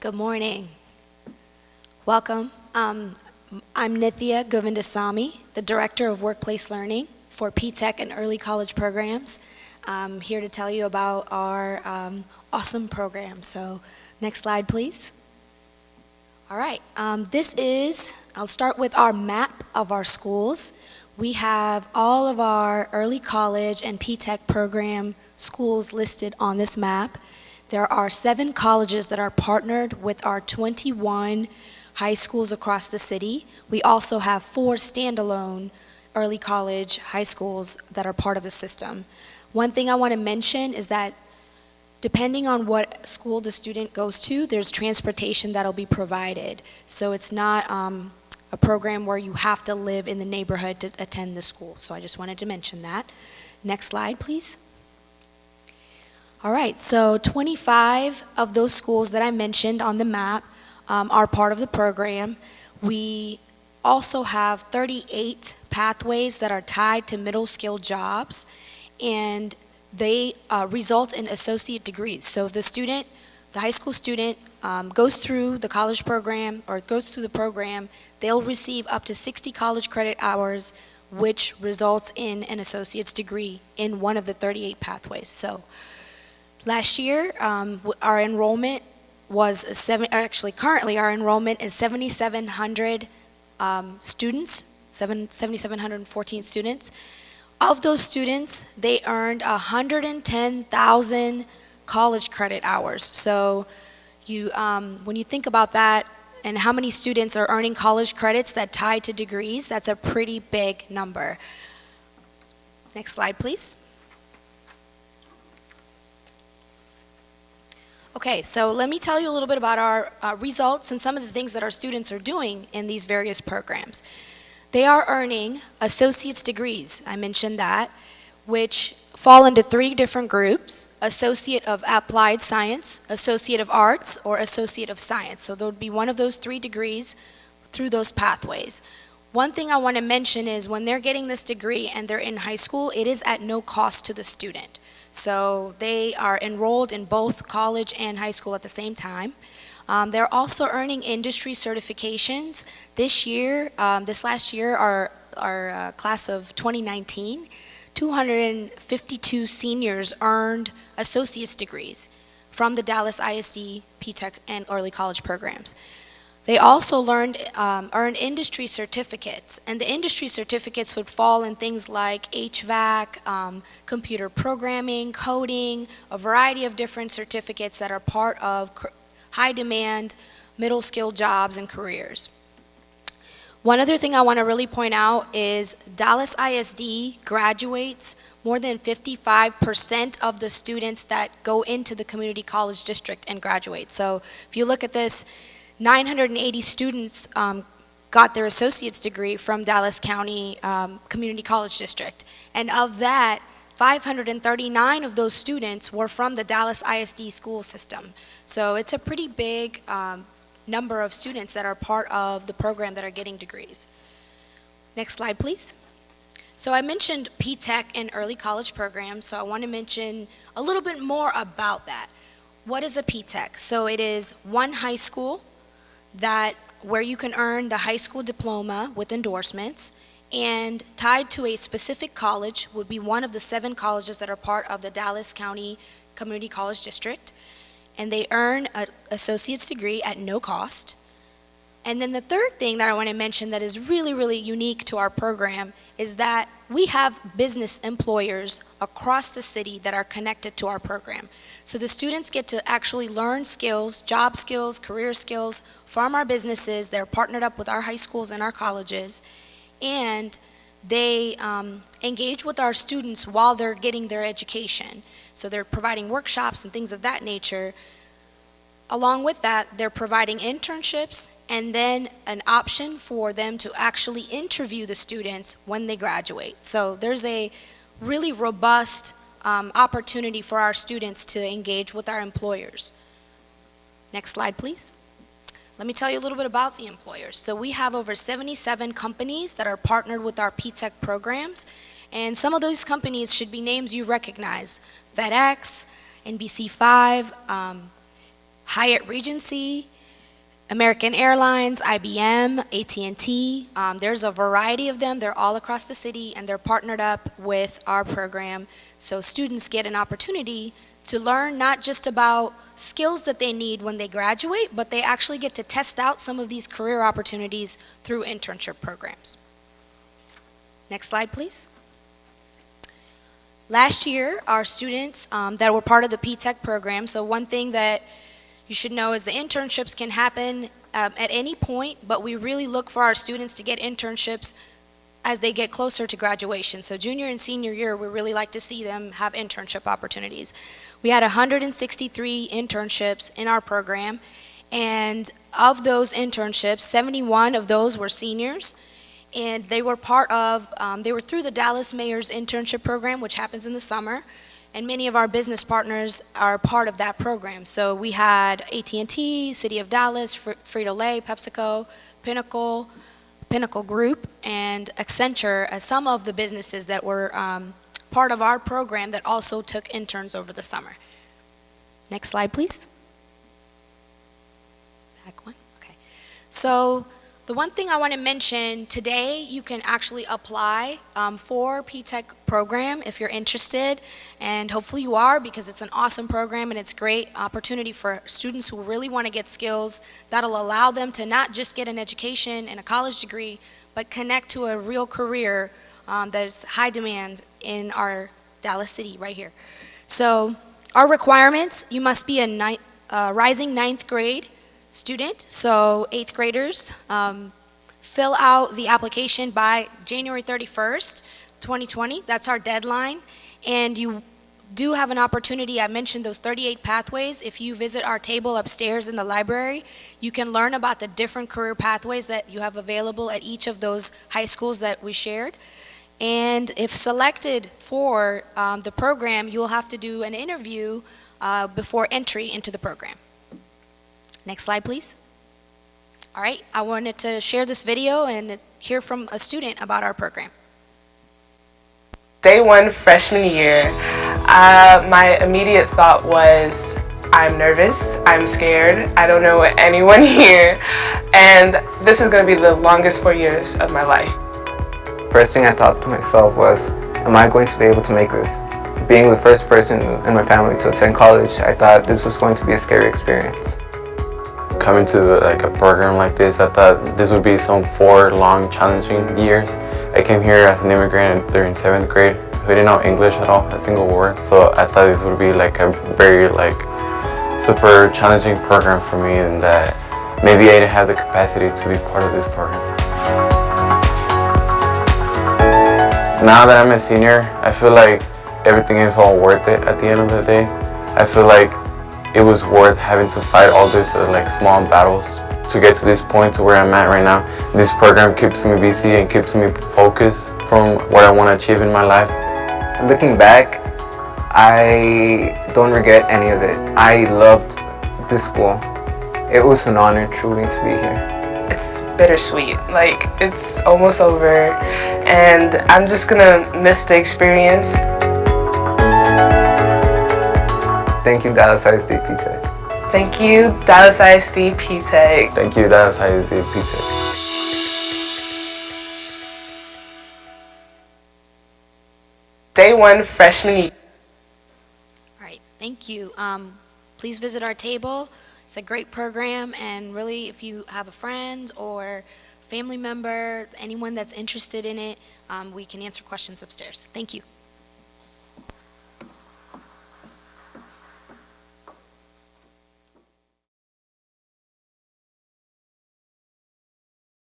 Good morning. Welcome. I'm Nithya Govindasamy, the Director of Workplace Learning for PTEC and Early College Programs. I'm here to tell you about our awesome program. So next slide, please. All right, I'll start with our map of our schools. We have all of our early college and PTEC program schools listed on this map. There are 7 colleges that are partnered with our 21 high schools across the city. We also have 4 standalone early college high schools that are part of the system. One thing I want to mention is that depending on what school the student goes to, there's transportation that'll be provided. So it's not a program where you have to live in the neighborhood to attend the school. So I just wanted to mention that. Next slide, please. All right, so 25 of those schools that I mentioned on the map are part of the program. We also have 38 pathways that are tied to middle skill jobs, and they result in associate degrees. So if the high school student goes through the college program or goes through the program, they'll receive up to 60 college credit hours, which results in an associate's degree in one of the 38 pathways. So last year, our enrollment was currently our enrollment is 7,700 students, 7,714 students. Of those students, they earned 110,000 college credit hours. So when you think about that and how many students are earning college credits that tie to degrees, that's a pretty big number. Next slide, please. Okay, so let me tell you a little bit about our results and some of the things that our students are doing in these various programs. They are earning associate's degrees, I mentioned that, which fall into 3 different groups: Associate of Applied Science, Associate of Arts, or Associate of Science. So there would be one of those 3 degrees through those pathways. One thing I want to mention is when they're getting this degree and they're in high school, it is at no cost to the student. So they are enrolled in both college and high school at the same time. They're also earning industry certifications. This last year, our class of 2019, 252 seniors earned associate's degrees from the Dallas ISD, PTEC, and early college programs. They also earned industry certificates, and the industry certificates would fall in things like HVAC, computer programming, coding, a variety of different certificates that are part of high demand, middle skill jobs and careers. One other thing I want to really point out is Dallas ISD graduates more than 55% of the students that go into the community college district and graduate. So if you look at this, 980 students got their associate's degree from Dallas County Community College District. And of that, 539 of those students were from the Dallas ISD school system. So it's a pretty big number of students that are part of the program that are getting degrees. Next slide, please. So I mentioned PTEC and early college programs, so I want to mention a little bit more about that. What is a PTEC? So it is one high school where you can earn the high school diploma with endorsements, and tied to a specific college would be one of the 7 colleges that are part of the Dallas County Community College District, and they earn an associate's degree at no cost. And then the third thing that I want to mention that is really, really unique to our program is that we have business employers across the city that are connected to our program. So the students get to actually learn skills, job skills, career skills from our businesses. They're partnered up with our high schools and our colleges, and they engage with our students while they're getting their education. So they're providing workshops and things of that nature. Along with that, they're providing internships and then an option for them to actually interview the students when they graduate. So there's a really robust opportunity for our students to engage with our employers. Next slide, please. Let me tell you a little bit about the employers. So we have over 77 companies that are partnered with our PTEC programs, and some of those companies should be names you recognize: FedEx, NBC5, Hyatt Regency, American Airlines, IBM, AT&T. There's a variety of them. They're all across the city, and they're partnered up with our program. So students get an opportunity to learn not just about skills that they need when they graduate, but they actually get to test out some of these career opportunities through internship programs. Next slide, please. Last year, our students that were part of the PTEC program, so one thing that you should know is the internships can happen at any point, but we really look for our students to get internships as they get closer to graduation. So junior and senior year, we really like to see them have internship opportunities. We had 163 internships in our program, and of those internships, 71 of those were seniors, and they were they were through the Dallas Mayor's internship program, which happens in the summer, and many of our business partners are part of that program. So we had AT&T, City of Dallas, Frito-Lay, PepsiCo, Pinnacle Group, and Accenture as some of the businesses that were part of our program that also took interns over the summer. Next slide, please. Back one. Okay. So the one thing I want to mention today, you can actually apply for PTEC program if you're interested, and hopefully you are, because it's an awesome program and it's a great opportunity for students who really want to get skills that'll allow them to not just get an education and a college degree, but connect to a real career that is high demand in our Dallas city right here. So our requirements, you must be a rising ninth grade student, so 8th graders. Fill out the application by January 31st, 2020. That's our deadline. And you do have an opportunity. I mentioned those 38 pathways. If you visit our table upstairs in the library, you can learn about the different career pathways that you have available at each of those high schools that we shared. And if selected for the program, you'll have to do an interview before entry into the program. Next slide, please. All right, I wanted to share this video and hear from a student about our program. Day one, freshman year, my immediate thought was, I'm nervous, I'm scared, I don't know anyone here, and this is going to be the longest 4 years of my life. First thing I thought to myself was, am I going to be able to make this? Being the first person in my family to attend college, I thought this was going to be a scary experience. Coming to a program like this, I thought this would be some 4 long, challenging years. I came here as an immigrant during 7th grade. We didn't know English at all, a single word. So I thought this would be a very super challenging program for me, and that maybe I didn't have the capacity to be part of this program. Now that I'm a senior, I feel like everything is all worth it at the end of the day. I feel like it was worth having to fight all these small battles to get to this point to where I'm at right now. This program keeps me busy and keeps me focused from what I want to achieve in my life. Looking back, I don't regret any of it. I loved this school. It was an honor truly to be here. It's bittersweet, it's almost over, and I'm just gonna miss the experience. Thank you, Dallas ISD PTEC. Thank you, Dallas ISD PTEC. Thank you, Dallas ISD PTEC. Day one, freshman year. All right, thank you. Please visit our table. It's a great program, and really, if you have a friend or family member, anyone that's interested in it, we can answer questions upstairs. Thank you.